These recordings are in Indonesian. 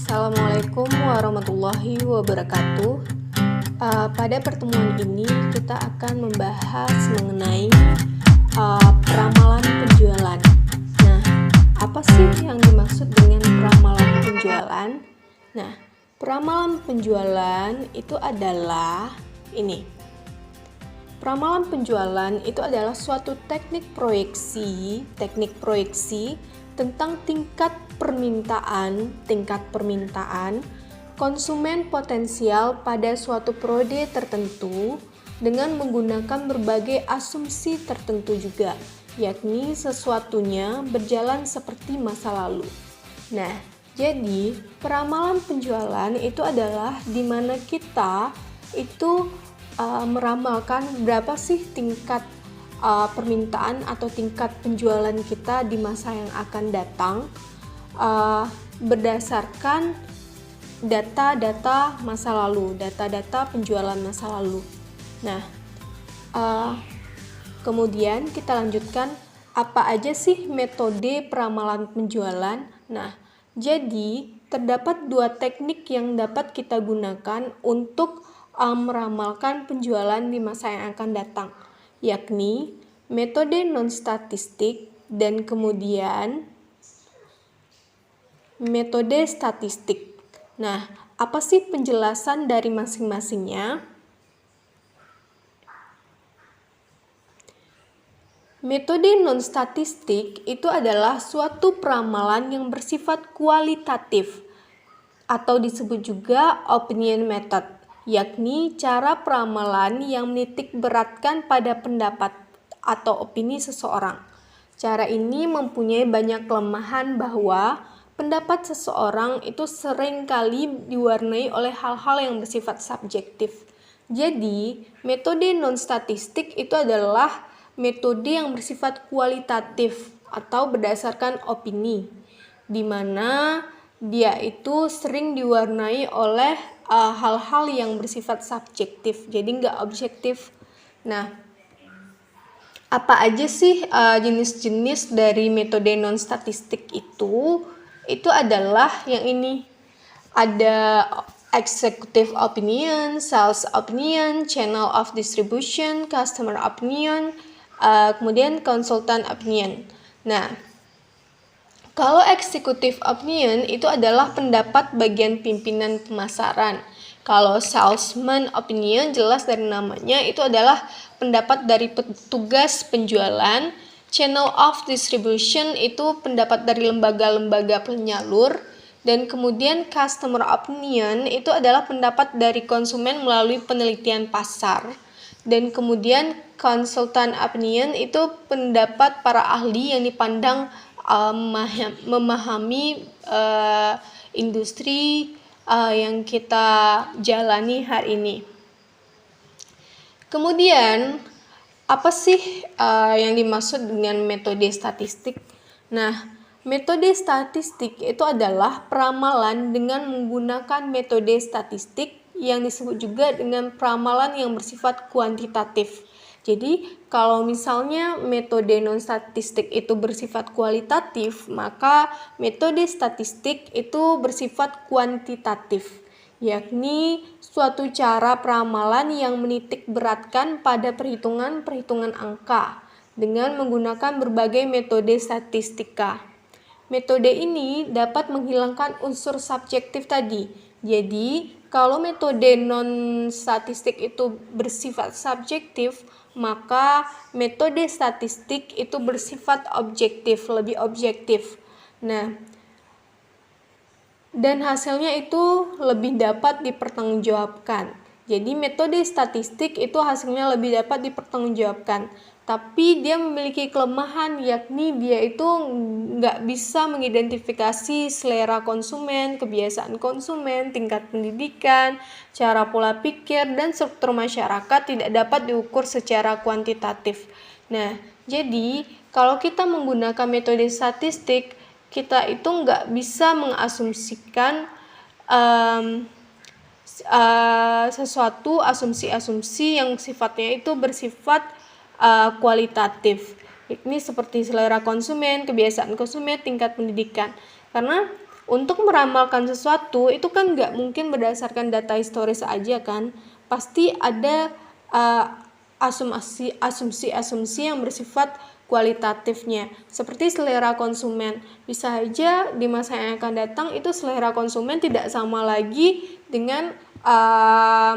Assalamualaikum warahmatullahi wabarakatuh. Pada pertemuan ini kita akan membahas mengenai peramalan penjualan. Nah, apa sih yang dimaksud dengan peramalan penjualan? Nah, peramalan penjualan itu adalah ini. Peramalan penjualan itu adalah suatu teknik proyeksi tentang tingkat permintaan konsumen potensial pada suatu periode tertentu dengan menggunakan berbagai asumsi tertentu juga, yakni sesuatunya berjalan seperti masa lalu. Nah, jadi peramalan penjualan itu adalah di mana kita itu meramalkan berapa sih tingkat permintaan atau tingkat penjualan kita di masa yang akan datang berdasarkan data-data masa lalu, data-data penjualan masa lalu. Nah, kemudian kita lanjutkan apa aja sih metode peramalan penjualan. Nah, jadi terdapat dua teknik yang dapat kita gunakan untuk meramalkan penjualan di masa yang akan datang, yakni metode non-statistik dan kemudian metode statistik. Nah, apa sih penjelasan dari masing-masingnya? Metode non-statistik itu adalah suatu peramalan yang bersifat kualitatif atau disebut juga opinion method, yakni cara peramalan yang menitik beratkan pada pendapat atau opini seseorang. Cara ini mempunyai banyak kelemahan bahwa pendapat seseorang itu seringkali diwarnai oleh hal-hal yang bersifat subjektif. Jadi, metode non-statistik itu adalah metode yang bersifat kualitatif atau berdasarkan opini, di mana dia itu sering diwarnai oleh hal-hal yang bersifat subjektif, jadi nggak objektif. Nah, apa aja sih jenis-jenis dari metode non-statistik itu? Itu adalah yang ini. Ada executive opinion, sales opinion, channel of distribution, customer opinion, kemudian consultant opinion. Nah, kalau executive opinion itu adalah pendapat bagian pimpinan pemasaran. Kalau salesman opinion, jelas dari namanya, itu adalah pendapat dari petugas penjualan. Channel of distribution itu pendapat dari lembaga-lembaga penyalur. Dan kemudian customer opinion itu adalah pendapat dari konsumen melalui penelitian pasar. Dan kemudian consultant opinion itu pendapat para ahli yang dipandang memahami industri yang kita jalani hari ini. Kemudian, apa sih yang dimaksud dengan metode statistik? Nah, metode statistik itu adalah peramalan dengan menggunakan metode statistik yang disebut juga dengan peramalan yang bersifat kuantitatif. Jadi, kalau misalnya metode non-statistik itu bersifat kualitatif, maka metode statistik itu bersifat kuantitatif, yakni suatu cara peramalan yang menitik beratkan pada perhitungan-perhitungan angka dengan menggunakan berbagai metode statistika. Metode ini dapat menghilangkan unsur subjektif tadi. Jadi, kalau metode non-statistik itu bersifat subjektif, maka metode statistik itu bersifat objektif, lebih objektif. Nah, dan hasilnya itu lebih dapat dipertanggungjawabkan. Jadi metode statistik itu hasilnya lebih dapat dipertanggungjawabkan. Tapi dia memiliki kelemahan, yakni dia itu nggak bisa mengidentifikasi selera konsumen, kebiasaan konsumen, tingkat pendidikan, cara pola pikir, dan struktur masyarakat tidak dapat diukur secara kuantitatif. Nah, jadi kalau kita menggunakan metode statistik, kita itu nggak bisa mengasumsikan sesuatu asumsi-asumsi yang sifatnya itu bersifat kualitatif, yakni seperti selera konsumen, kebiasaan konsumen, tingkat pendidikan. Karena untuk meramalkan sesuatu itu kan nggak mungkin berdasarkan data historis aja kan, pasti ada asumsi-asumsi yang bersifat kualitatifnya, seperti selera konsumen. Bisa aja di masa yang akan datang itu selera konsumen tidak sama lagi dengan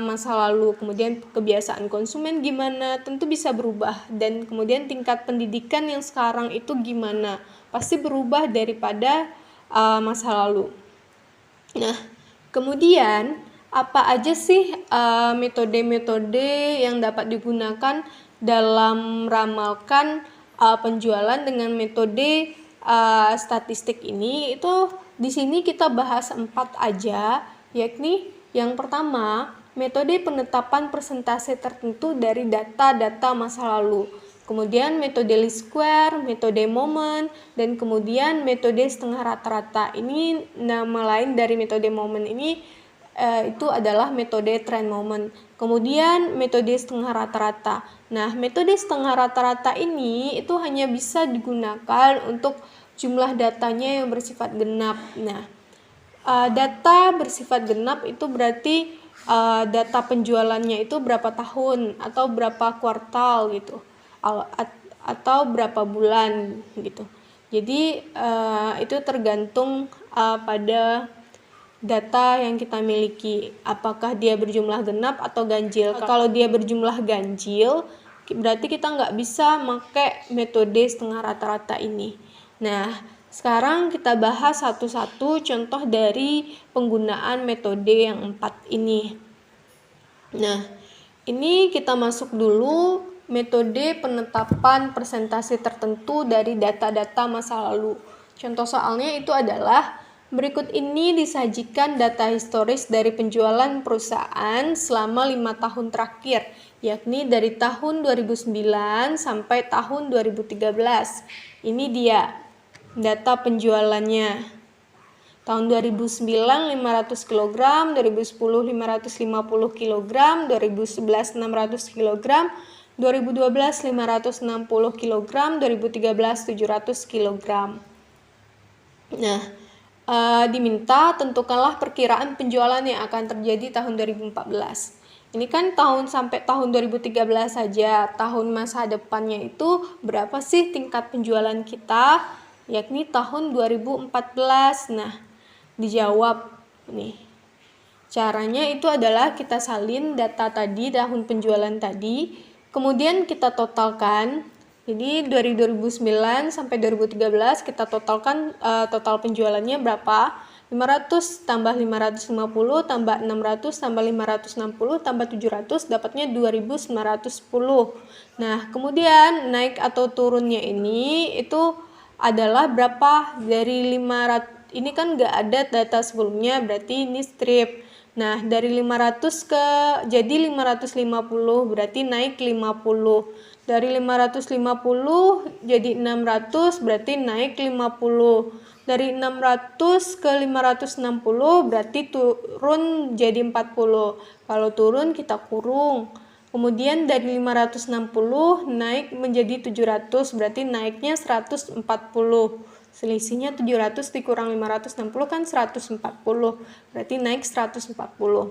masa lalu, kemudian kebiasaan konsumen gimana, tentu bisa berubah, dan kemudian tingkat pendidikan yang sekarang itu gimana, pasti berubah daripada masa lalu. Nah, kemudian apa aja sih metode-metode yang dapat digunakan dalam meramalkan penjualan dengan metode statistik ini? Itu di sini kita bahas 4 aja, yakni yang pertama, metode penetapan persentase tertentu dari data-data masa lalu. Kemudian metode least square, metode momen, dan kemudian metode setengah rata-rata. Ini nama lain dari metode momen ini itu adalah metode trend moment. Kemudian metode setengah rata-rata. Nah, metode setengah rata-rata ini itu hanya bisa digunakan untuk jumlah datanya yang bersifat genap. Nah, data bersifat genap itu berarti data penjualannya itu berapa tahun atau berapa kuartal gitu, atau berapa bulan gitu. Jadi itu tergantung pada data yang kita miliki, apakah dia berjumlah genap atau ganjil. Kalau dia berjumlah ganjil, berarti kita nggak bisa pakai metode setengah rata-rata ini. Nah, sekarang kita bahas satu-satu contoh dari penggunaan metode yang 4 ini. Nah, ini kita masuk dulu metode penetapan persentase tertentu dari data-data masa lalu. Contoh soalnya itu adalah berikut ini disajikan data historis dari penjualan perusahaan selama 5 tahun terakhir, yakni dari tahun 2009 sampai tahun 2013. Ini dia data penjualannya. Tahun 2009 500 kg, 2010 550 kg, 2011 600 kg, 2012 560 kg, 2013 700 kg. Nah, diminta tentukanlah perkiraan penjualan yang akan terjadi tahun 2014. Ini kan tahun sampai tahun 2013 saja, tahun masa depannya itu berapa sih tingkat penjualan kita, yakni tahun 2014. Nah, dijawab nih. Caranya itu adalah kita salin data tadi, tahun penjualan tadi, kemudian kita totalkan. Jadi dari 2009 sampai 2013 kita totalkan total penjualannya berapa? 500 tambah 550 tambah 600 tambah 560 tambah 700 dapatnya 2910. Nah, kemudian naik atau turunnya ini itu adalah berapa? Dari 500, ini kan nggak ada data sebelumnya, berarti ini strip. Nah, dari 500 jadi 550, berarti naik 50. Dari 550 jadi 600, berarti naik 50. Dari 600 ke 560, berarti turun jadi 40. Kalau turun kita kurung. Kemudian dari 560 naik menjadi 700, berarti naiknya 140. Selisihnya 700 dikurang 560 kan 140, berarti naik 140.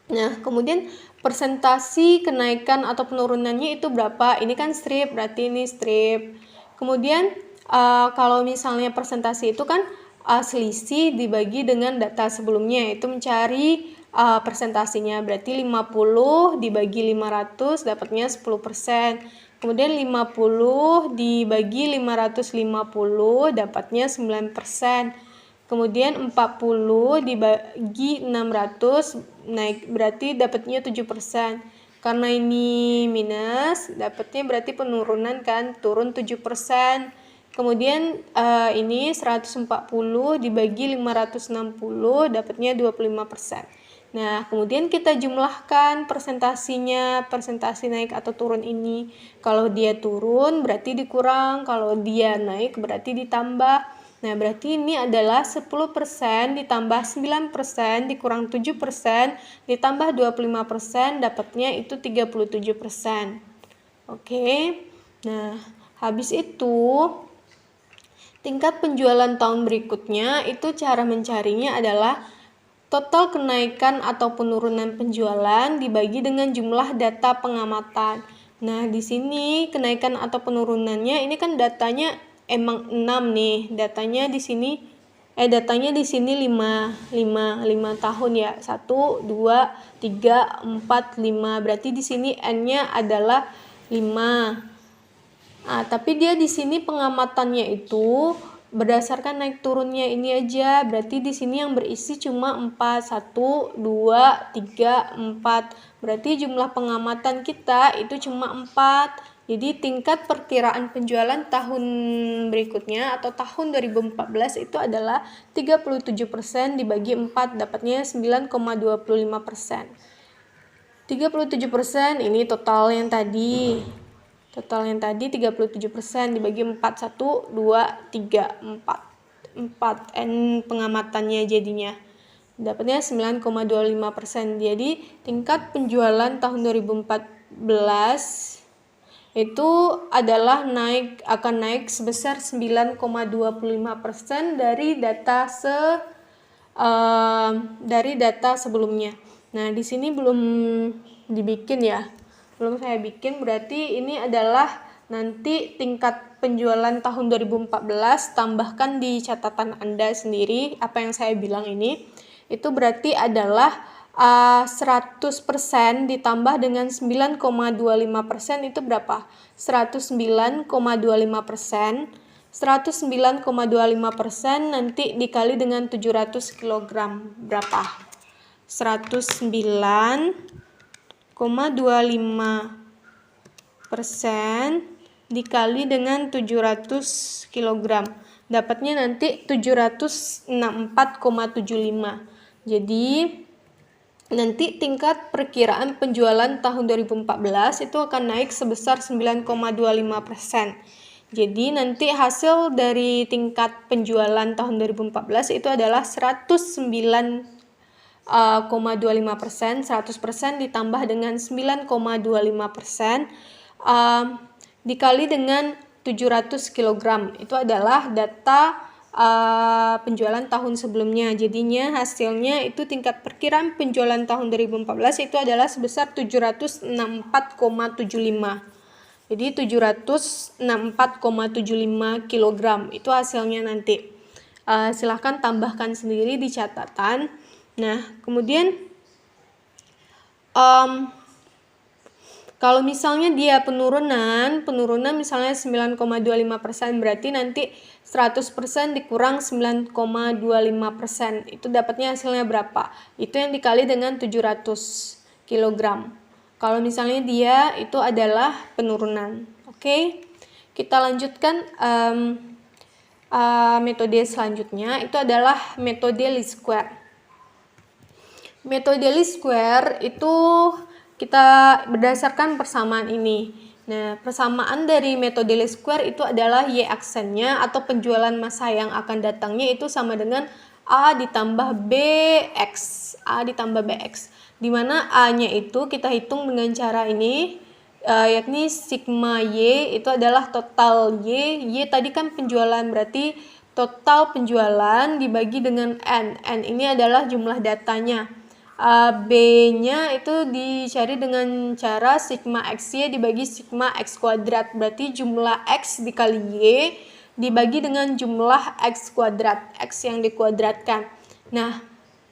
Nah, kemudian persentasi kenaikan atau penurunannya itu berapa? Ini kan strip, berarti ini strip. Kemudian kalau misalnya persentase itu kan selisih dibagi dengan data sebelumnya, itu mencari persentasenya, berarti 50 dibagi 500 dapatnya 10%. Kemudian 50 dibagi 550 dapatnya 9%. Kemudian 40 dibagi 600 naik, berarti dapatnya 7%. Karena ini minus, dapatnya berarti penurunan kan, turun 7%. Kemudian ini 140 dibagi 560 dapatnya 25%. Nah, kemudian kita jumlahkan persentasinya, persentasi naik atau turun ini. Kalau dia turun berarti dikurang, kalau dia naik berarti ditambah. Nah, berarti ini adalah 10% ditambah 9% dikurang 7% ditambah 25%, dapatnya itu 37%. Oke. Nah, habis itu Tingkat penjualan tahun berikutnya itu cara mencarinya adalah total kenaikan atau penurunan penjualan dibagi dengan jumlah data pengamatan. Nah, di sini kenaikan atau penurunannya ini kan datanya emang 6 nih. Datanya di sini 5 tahun ya. 1 2 3 4 5. Berarti di sini N-nya adalah 5. Nah, tapi dia di sini pengamatannya itu berdasarkan naik turunnya ini aja. Berarti di sini yang berisi cuma 4. 1 2 3 4. Berarti jumlah pengamatan kita itu cuma 4. Jadi tingkat perkiraan penjualan tahun berikutnya atau tahun 2014 itu adalah 37% dibagi 4, dapatnya 9,25%. 37% ini total yang tadi. Total yang tadi 37% dibagi 4, 1, 2, 3, 4. 4 N pengamatannya jadinya. Dapatnya 9,25%. Jadi tingkat penjualan tahun 2014 itu adalah akan naik sebesar 9,25% dari data sebelumnya. Nah, di sini belum dibikin ya. Belum saya bikin, berarti ini adalah nanti tingkat penjualan tahun 2014 tambahkan di catatan Anda sendiri apa yang saya bilang ini. Itu berarti adalah 100% ditambah dengan 9,25% itu berapa? 109,25%. 109,25% nanti dikali dengan 700 kg berapa? 109,25% dikali dengan 700 kg. Dapatnya nanti 764,75. Jadi nanti tingkat perkiraan penjualan tahun 2014 itu akan naik sebesar 9,25%. Jadi nanti hasil dari tingkat penjualan tahun 2014 itu adalah 109,25%, 100% ditambah dengan 9,25%, dikali dengan 700 kg. Itu adalah data penjualan tahun sebelumnya. Jadinya hasilnya itu tingkat perkiraan penjualan tahun 2014 itu adalah sebesar 764,75. Jadi 764,75 kg itu hasilnya nanti. Silahkan tambahkan sendiri di catatan. Nah, kemudian kalau misalnya dia penurunan misalnya 9,25%, berarti nanti 100% dikurang 9,25%. Itu dapatnya hasilnya berapa? Itu yang dikali dengan 700 kg. Kalau misalnya dia itu adalah penurunan. Oke? Kita lanjutkan metode selanjutnya, itu adalah metode least square. Metode least square itu kita berdasarkan persamaan ini. Nah, persamaan dari metode least square itu adalah Y aksennya atau penjualan massa yang akan datangnya itu sama dengan A ditambah BX. A ditambah BX. Di mana A-nya itu kita hitung dengan cara ini, yakni sigma Y itu adalah total Y. Y tadi kan penjualan, berarti total penjualan dibagi dengan N. N ini adalah jumlah datanya. B-nya itu dicari dengan cara sigma XY dibagi sigma X kuadrat. Berarti jumlah X dikali Y dibagi dengan jumlah X kuadrat. X yang dikuadratkan. Nah,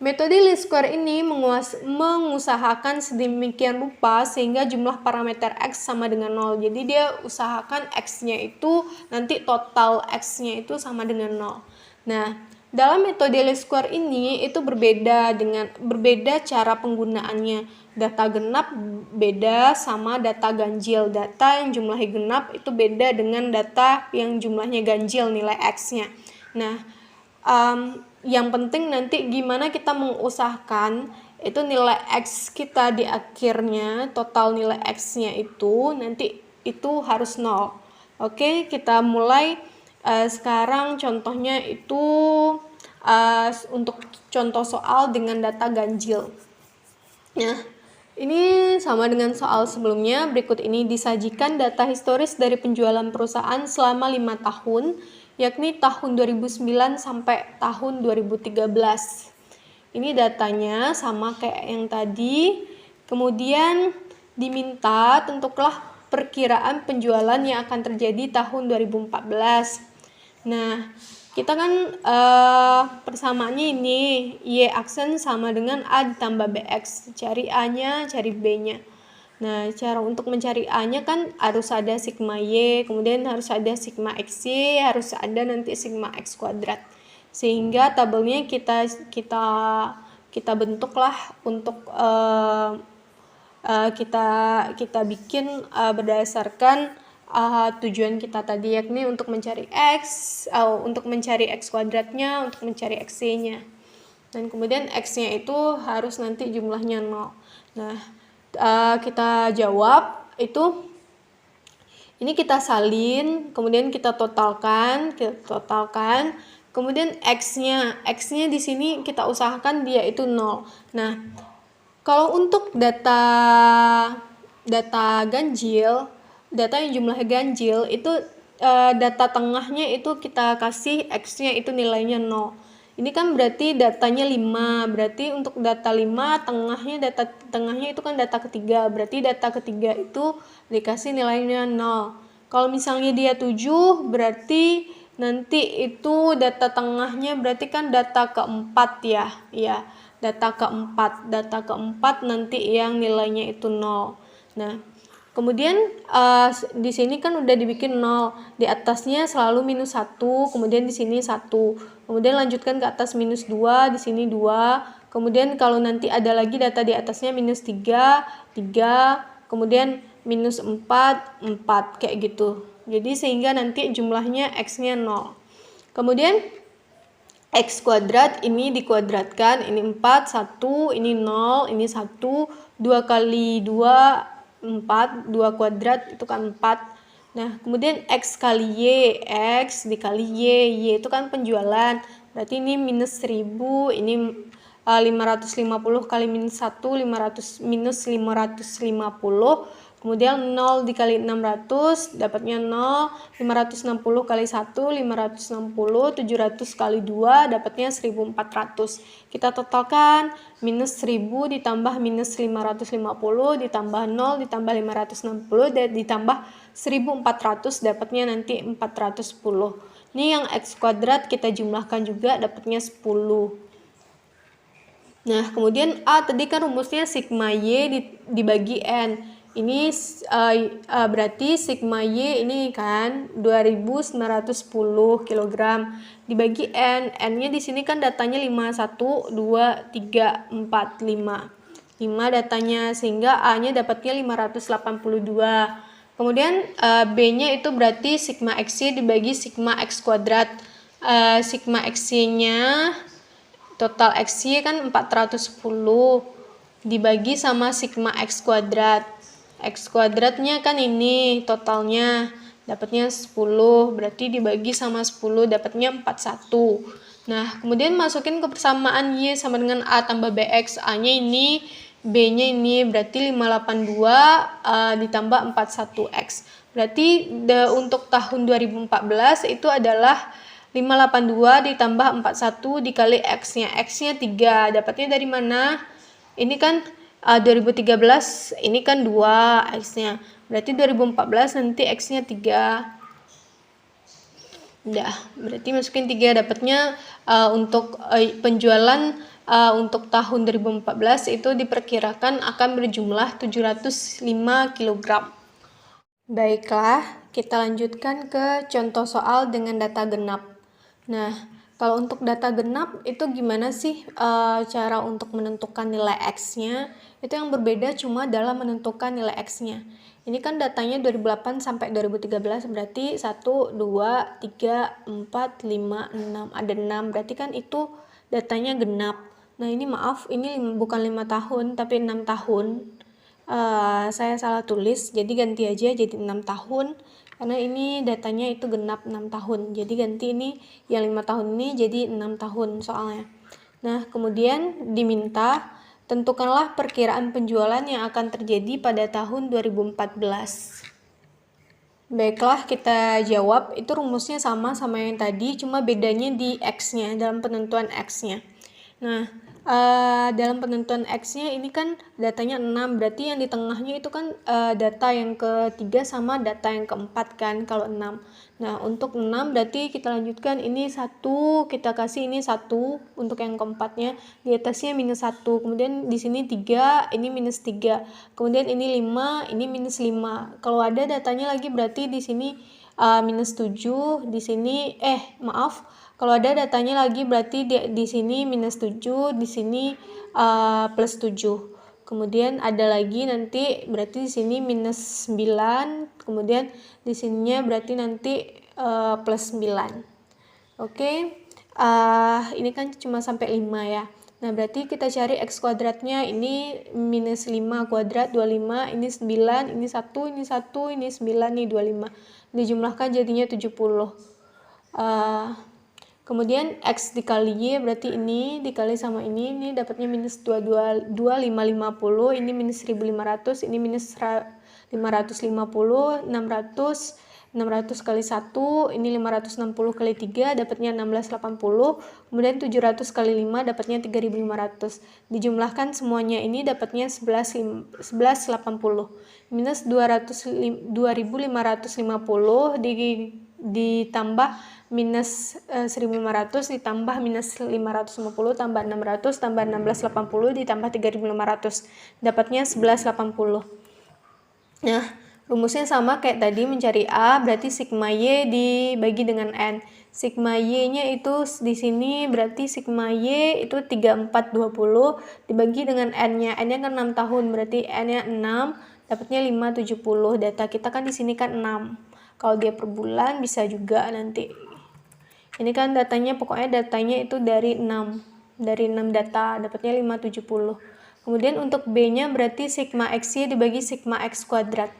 metode least square ini mengusahakan sedemikian rupa sehingga jumlah parameter X sama dengan 0. Jadi dia usahakan X-nya itu nanti total X-nya itu sama dengan 0. Nah, dalam metode least square ini itu berbeda cara penggunaannya. Data genap beda sama data ganjil. Data yang jumlahnya genap itu beda dengan data yang jumlahnya ganjil nilai X-nya. Nah, yang penting nanti gimana kita mengusahakan itu nilai X kita di akhirnya, total nilai X-nya itu nanti itu harus 0. Oke, kita mulai. Sekarang contohnya itu untuk contoh soal dengan data ganjil. Nah, ini sama dengan soal sebelumnya. Berikut ini disajikan data historis dari penjualan perusahaan selama 5 tahun yakni tahun 2009 sampai tahun 2013. Ini datanya sama kayak yang tadi. Kemudian diminta tentukanlah perkiraan penjualan yang akan terjadi tahun 2014. Nah, kita kan persamaannya ini Y aksen sama dengan A ditambah BX. Cari A-nya, cari B-nya. Nah, cara untuk mencari A-nya kan harus ada sigma Y, kemudian harus ada sigma XY, harus ada nanti sigma X kuadrat. Sehingga tabelnya kita bentuklah untuk kita bikin berdasarkan tujuan kita tadi, yakni untuk mencari X, untuk mencari X kuadratnya, untuk mencari XY-nya. Dan kemudian X-nya itu harus nanti jumlahnya 0. Nah, kita jawab itu, ini kita salin, kemudian kita totalkan, kemudian X-nya di sini kita usahakan dia itu 0. Nah, kalau untuk data ganjil, data yang jumlahnya ganjil itu data tengahnya itu kita kasih X-nya itu nilainya 0. Ini kan berarti datanya 5, berarti untuk data 5 data tengahnya itu kan data ketiga, berarti data ketiga itu dikasih nilainya 0. Kalau misalnya dia 7, berarti nanti itu data tengahnya berarti kan data keempat ya, data keempat nanti yang nilainya itu 0. Nah, kemudian di sini kan udah dibikin 0, di atasnya selalu minus 1, kemudian di sini 1, kemudian lanjutkan ke atas minus 2, di sini 2, kemudian kalau nanti ada lagi data di atasnya minus 3, kemudian minus 4, kayak gitu. Jadi sehingga nanti jumlahnya X-nya 0. Kemudian X kuadrat ini dikuadratkan, ini 4, 1, ini 0, ini 1, 2 kali 2, 4, 2 kuadrat itu kan 4. Nah, kemudian X kali Y, X dikali Y itu kan penjualan, berarti ini minus 1000, ini 550 kali minus 1, minus 550, kemudian 0 dikali 600, dapatnya 0, 560 kali 1, 560, 700 kali 2, dapatnya 1400. Kita totalkan, minus 1000 ditambah minus 550, ditambah 0, ditambah 560, dan ditambah 1400, dapatnya nanti 410. Ini yang X kuadrat kita jumlahkan juga, dapatnya 10. Nah, kemudian A tadi kan rumusnya sigma Y dibagi N. Ini berarti sigma Y ini kan 2910 kg dibagi N. N-nya di sini kan datanya 5, 1, 2, 3, 4, 5. 5 datanya, sehingga A-nya dapatnya 582. Kemudian B-nya itu berarti sigma XY dibagi sigma X kuadrat. Sigma XY-nya total XY kan 410 dibagi sama sigma X kuadrat. X kuadratnya kan ini totalnya dapatnya 10, berarti dibagi sama 10 dapatnya 41. Nah, kemudian masukin ke persamaan Y sama dengan A tambah BX. A-nya ini, B-nya ini, berarti 582 ditambah 41X. Berarti untuk tahun 2014 itu adalah 582 ditambah 41 dikali X-nya. X-nya 3. Dapatnya dari mana? Ini kan 2013, ini kan 2 X-nya. Berarti 2014 nanti X-nya 3. Udah, berarti masukin 3, dapatnya untuk penjualan untuk tahun 2014 itu diperkirakan akan berjumlah 705 kg. Baiklah, kita lanjutkan ke contoh soal dengan data genap. Nah, kalau untuk data genap itu gimana sih cara untuk menentukan nilai X-nya? Itu yang berbeda cuma dalam menentukan nilai X-nya. Ini kan datanya 2008 sampai 2013, berarti 1, 2, 3, 4, 5, 6. Ada 6, berarti kan itu datanya genap. Nah, ini maaf, ini bukan 5 tahun, tapi 6 tahun. Saya salah tulis, jadi ganti aja jadi 6 tahun. Karena ini datanya itu genap 6 tahun. Jadi ganti ini yang 5 tahun ini jadi 6 tahun soalnya. Nah, kemudian diminta tentukanlah perkiraan penjualan yang akan terjadi pada tahun 2014. Baiklah, kita jawab. Itu rumusnya sama yang tadi, cuma bedanya di X-nya, dalam penentuan X-nya. Nah, dalam penentuan X-nya ini kan datanya 6, berarti yang di tengahnya itu kan data yang ketiga sama data yang keempat kan, kalau 6. Nah, untuk 6 berarti kita lanjutkan, ini 1, kita kasih ini 1 untuk yang keempatnya, di atasnya minus 1, kemudian di sini 3, ini minus 3, kemudian ini 5, ini minus 5. Kalau ada datanya lagi berarti di sini minus 7, di sini kalau ada datanya lagi berarti di sini minus 7, di sini plus 7. Kemudian ada lagi nanti berarti di sini minus 9, kemudian di sininya berarti nanti plus 9. Oke. Ini kan cuma sampai 5 ya. Nah, berarti kita cari X kuadratnya, ini minus 5 kuadrat, 25, ini 9, ini 1, ini 1, ini 9, ini 25. Dijumlahkan jadinya 70. Kemudian X dikali Y berarti ini dikali sama ini dapatnya minus 2550, ini minus 1500, ini minus 550, 600 kali 1, ini 560 kali 3 dapatnya 1680, kemudian 700 kali 5 dapatnya 3500. Dijumlahkan semuanya ini dapatnya 1180. Minus 2550 ditambah minus 1500 ditambah minus 550 tambah 600 tambah 1680 ditambah 3500, dapatnya 1180. Nah, rumusnya sama kayak tadi, mencari A berarti sigma Y dibagi dengan N. Sigma Y-nya itu di sini berarti sigma Y itu 3420 dibagi dengan N-nya. N-nya kan 6 tahun, berarti N-nya 6, dapatnya 570. Data kita kan di sini kan 6. Kalau dia per bulan bisa juga nanti. Ini kan pokoknya datanya itu dari 6 data, dapatnya 570. Kemudian untuk B-nya berarti sigma X-Y dibagi sigma X kuadrat.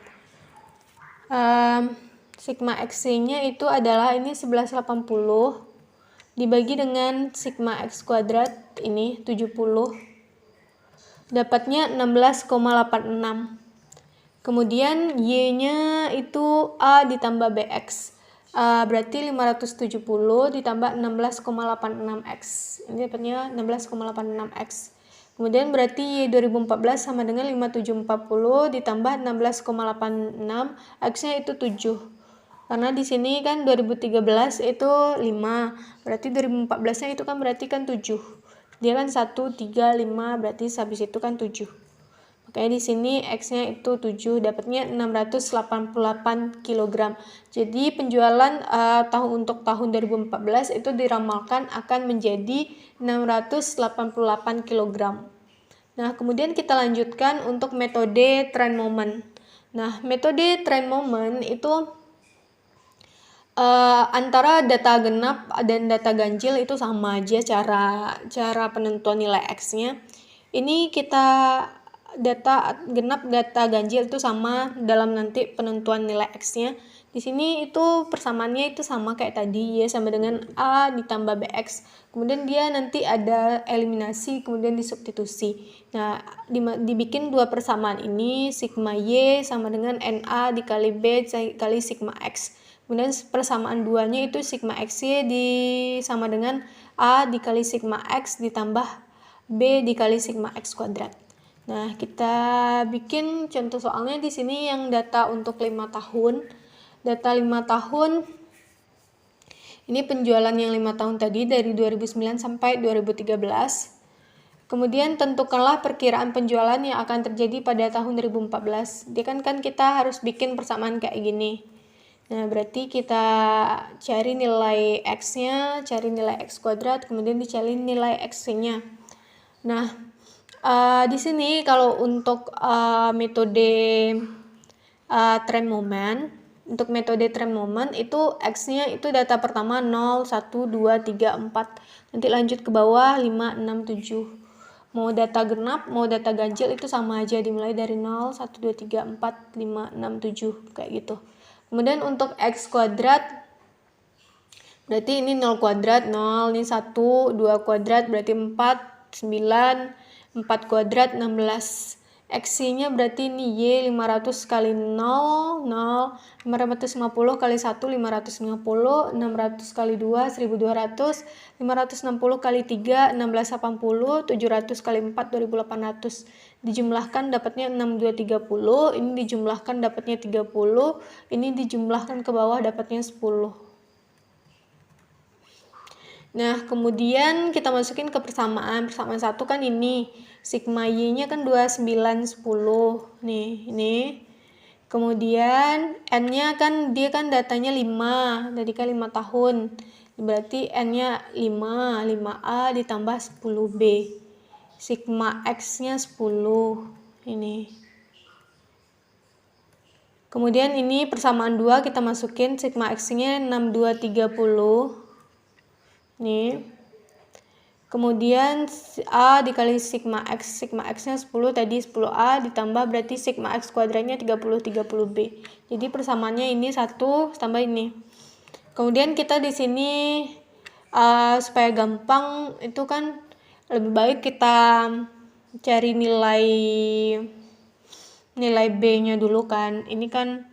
Sigma X-Y-nya itu adalah ini 1180 dibagi dengan sigma X kuadrat ini 70, dapatnya 16,86. Kemudian Y-nya itu A ditambah BX, berarti 570 ditambah 16,86X, ini dapatnya 16,86X. Kemudian berarti Y 2014 sama dengan 5740 ditambah 16,86, X-nya itu 7. Karena di sini kan 2013 itu 5, berarti 2014-nya itu kan berarti kan 7. Dia kan 1, 3, 5, berarti habis itu kan 7. Makanya di sini X-nya itu 7, dapatnya 688 kg. Jadi penjualan untuk tahun 2014 itu diramalkan akan menjadi 688 kg. Nah, kemudian kita lanjutkan untuk metode trend moment. Nah, metode trend moment itu antara data genap dan data ganjil itu sama aja cara penentuan nilai X-nya. Ini kita data genap, data ganjil itu sama dalam nanti penentuan nilai X-nya. Di sini itu persamaannya itu sama kayak tadi, Y sama dengan A ditambah BX. Kemudian dia nanti ada eliminasi, kemudian disubstitusi. Nah, dibikin dua persamaan ini, sigma Y sama dengan NA dikali B dikali sigma X. Kemudian persamaan duanya itu sigma XY sama dengan A dikali sigma X ditambah B dikali sigma X kuadrat. Nah, kita bikin contoh soalnya di sini yang data untuk 5 tahun. Data 5 tahun, ini penjualan yang 5 tahun tadi dari 2009 sampai 2013. Kemudian tentukanlah perkiraan penjualan yang akan terjadi pada tahun 2014. Dia kan kita harus bikin persamaan kayak gini. Nah, berarti kita cari nilai X-nya, cari nilai X kuadrat, kemudian dicari nilai X-nya. Nah, di sini kalau untuk metode trend moment, untuk metode trend moment itu X-nya itu data pertama 0, 1, 2, 3, 4. Nanti lanjut ke bawah 5, 6, 7. Mau data genap, mau data ganjil itu sama aja, dimulai dari 0, 1, 2, 3, 4, 5, 6, 7 kayak gitu. Kemudian untuk X kuadrat berarti ini 0 kuadrat 0, ini 1, 2 kuadrat berarti 4, 9, 4 kuadrat 16. X-nya berarti ini Y 500 kali 0, 0, 550 kali 1, 550, 600 kali 2, 1200, 560 kali 3, 1680, 700 kali 4, 2800. Dijumlahkan dapatnya 6230, ini dijumlahkan dapatnya 30, ini dijumlahkan ke bawah dapatnya 10. Nah, kemudian kita masukin ke persamaan. Persamaan 1 kan ini. Sigma Y-nya kan 2910. Nih, ini. Kemudian N-nya kan dia kan datanya 5. Tadi kan 5 tahun. Berarti N-nya 5. 5A ditambah 10B. Sigma X-nya 10. Ini. Kemudian ini persamaan 2 kita masukin. Sigma X-nya 6230. Nih. Kemudian A dikali sigma X-nya 10, tadi 10A ditambah berarti sigma X kuadratnya 30B. Jadi persamaannya ini 1 tambah ini. Kemudian kita di sini supaya gampang itu kan lebih baik kita cari nilai B-nya dulu kan. Ini kan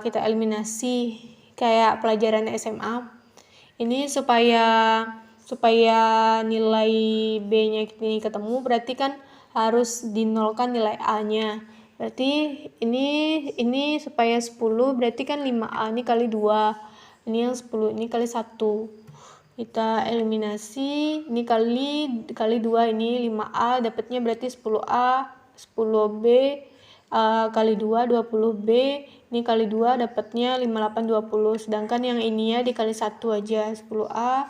kita eliminasi kayak pelajaran SMA. Ini supaya nilai B-nya ini ketemu, berarti kan harus dinolkan nilai A-nya. Berarti ini supaya 10, berarti kan 5A ini kali 2. Ini yang 10, ini kali 1. Kita eliminasi, ini kali 2, ini 5A, dapatnya berarti 10A, 10B, kali 2, 20B, ini kali 2 dapatnya 5820, sedangkan yang ini ya dikali 1 aja, 10A,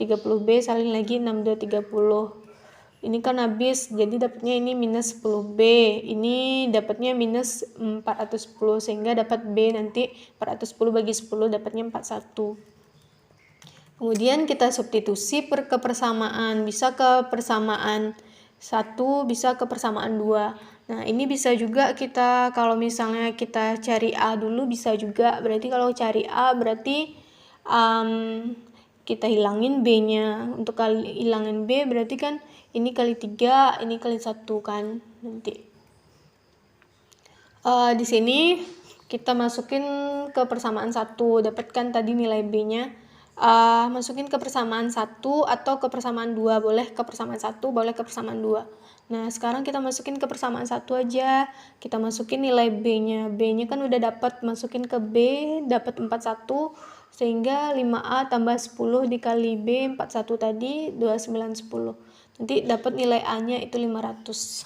30B, salin lagi 6230. Ini kan habis, jadi dapatnya ini minus 10B, ini dapatnya minus 410, sehingga dapat B nanti 410 bagi 10 dapatnya 41. Kemudian kita substitusi ke persamaan, bisa ke persamaan 1, bisa ke persamaan 2. Nah, ini bisa juga kita, kalau misalnya kita cari A dulu bisa juga. Berarti kalau cari A berarti kita hilangin B-nya. Untuk hilangin B berarti kan ini kali 3, ini kali 1 kan nanti. Di sini kita masukin ke persamaan 1, dapatkan tadi nilai B-nya. Masukin ke persamaan 1 atau ke persamaan 2, boleh ke persamaan 1, boleh ke persamaan 2. Nah, sekarang kita masukin ke persamaan 1 aja. Kita masukin nilai B-nya. B-nya kan udah dapat, masukin ke B, dapat 41, sehingga 5A tambah 10 dikali B, 41 tadi, 2910. Nanti dapat nilai A-nya itu 500.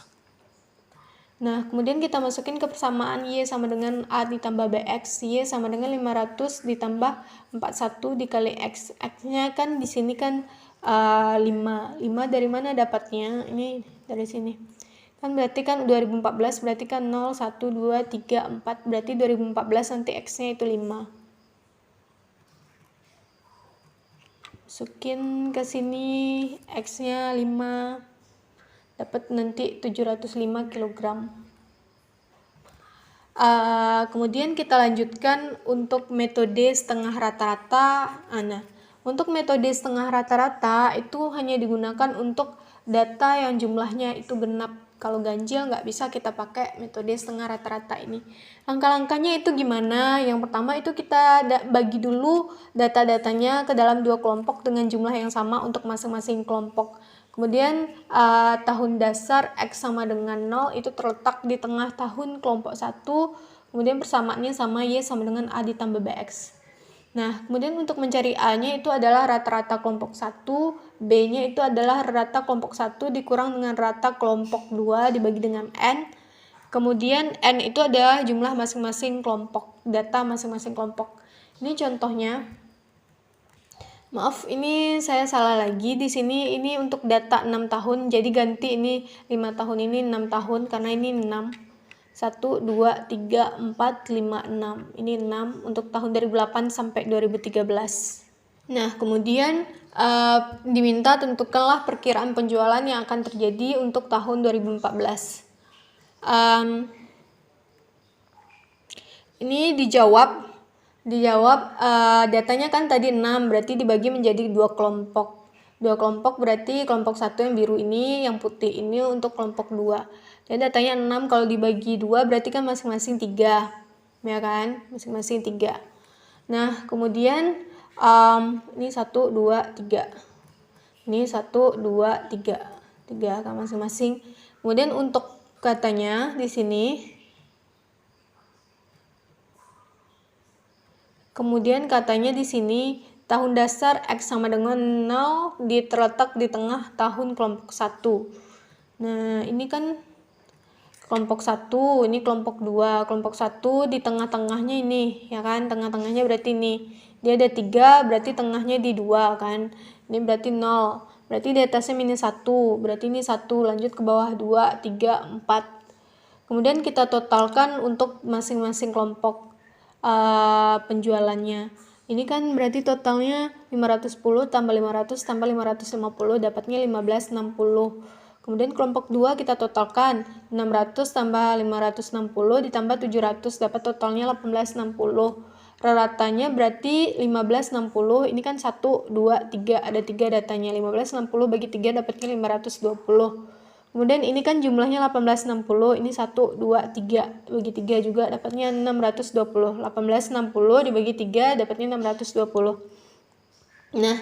Nah, kemudian kita masukin ke persamaan Y sama dengan A ditambah BX. Y sama dengan 500 ditambah 41 dikali X. X-nya kan di sini kan 5. 5 dari mana dapatnya? Ini dari sini. Kan berarti kan 2014 berarti kan 0, 1, 2, 3, 4. Berarti 2014 nanti X-nya itu 5. Masukin ke sini X-nya 5. Dapat nanti 705 kg. Kemudian kita lanjutkan untuk metode setengah rata-rata. Nah, untuk metode setengah rata-rata itu hanya digunakan untuk data yang jumlahnya itu genap. Kalau ganjil nggak bisa kita pakai metode setengah rata-rata ini. Langkah-langkahnya itu gimana? Yang pertama itu kita bagi dulu data-datanya ke dalam 2 kelompok dengan jumlah yang sama untuk masing-masing kelompok. Kemudian tahun dasar X sama dengan 0 itu terletak di tengah tahun kelompok 1. Kemudian persamaannya sama Y sama dengan A ditambah BX. Nah, kemudian untuk mencari A-nya itu adalah rata-rata kelompok 1, B-nya itu adalah rata kelompok 1 dikurang dengan rata kelompok 2 dibagi dengan N. Kemudian N itu adalah jumlah masing-masing kelompok, data masing-masing kelompok. Ini contohnya. Maaf, ini saya salah lagi. Di sini ini untuk data 6 tahun, jadi ganti ini 5 tahun, ini 6 tahun, karena ini 6. 1, 2, 3, 4, 5, 6. Ini 6 untuk tahun 2008 sampai 2013. Nah, kemudian diminta tentukanlah perkiraan penjualan yang akan terjadi untuk tahun 2014. Ini dijawab datanya kan tadi 6, berarti dibagi menjadi 2 kelompok. 2 kelompok berarti kelompok 1 yang biru ini, yang putih ini untuk kelompok 2. Jadi datanya 6 kalau dibagi 2 berarti kan masing-masing 3. Ya kan? Masing-masing 3. Nah, kemudian ini 1, 2, 3. Ini 1, 2, 3. 3 kan masing-masing. Kemudian untuk katanya di sini. Kemudian katanya di sini tahun dasar X sama dengan 0 terletak di tengah tahun kelompok 1. Nah, ini kan kelompok 1, ini kelompok 2. Kelompok 1 di tengah-tengahnya ini, ya kan? Tengah-tengahnya berarti ini. Dia ada 3, berarti tengahnya di 2 kan. Ini berarti 0. Berarti di atasnya minus 1. Berarti ini 1, lanjut ke bawah 2, 3, 4. Kemudian kita totalkan untuk masing-masing kelompok penjualannya. Ini kan berarti totalnya 510 tambah 500 tambah 550 dapatnya 1560. Kemudian kelompok 2 kita totalkan 600 tambah 560 ditambah 700 dapat totalnya 1860. Ratanya berarti 1560, ini kan 1, 2, 3, ada 3 datanya. 1560 bagi 3 dapatnya 520. Kemudian ini kan jumlahnya 1860, ini 1, 2, 3, bagi 3 juga dapatnya 620. 1860 dibagi 3 dapatnya 620. Nah,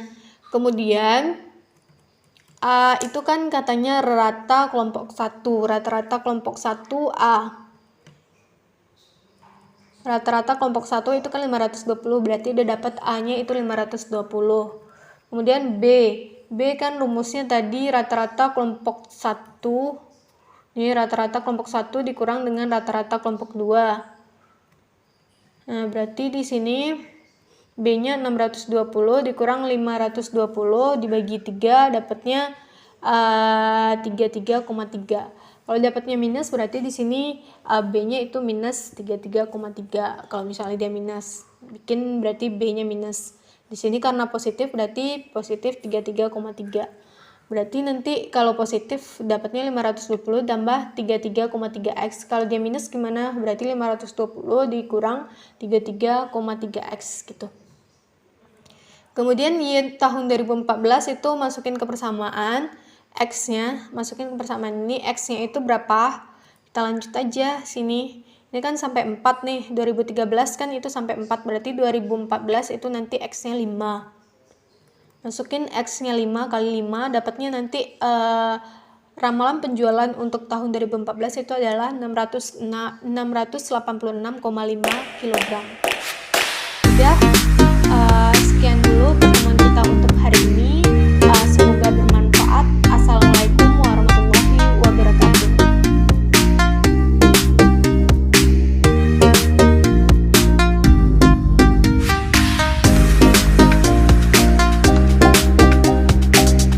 kemudian itu kan katanya rata kelompok 1, rata-rata kelompok 1 A. Rata-rata kelompok 1 itu kan 520, berarti udah dapat A-nya itu 520. Kemudian B kan rumusnya tadi rata-rata kelompok 1. Ini rata-rata kelompok 1 dikurang dengan rata-rata kelompok 2. Nah, berarti di sini B-nya 620 dikurang 520 dibagi 3 dapatnya 33,3. Kalau dapatnya minus berarti di sini B-nya itu minus 33,3. Kalau misalnya dia minus, bikin berarti B-nya minus. Di sini karena positif berarti positif 33,3. Berarti nanti kalau positif dapatnya 520 tambah 33,3x. Kalau dia minus gimana? Berarti 520 dikurang 33,3x gitu. Kemudian di tahun 2014 itu masukin ke persamaan, X-nya, masukin ke persamaan ini, X-nya itu berapa? Kita lanjut aja sini. Ini kan sampai 4 nih, 2013 kan itu sampai 4, berarti 2014 itu nanti X-nya 5. Masukin X-nya 5 kali 5, dapatnya nanti ramalan penjualan untuk tahun 2014 itu adalah 686,5 kg.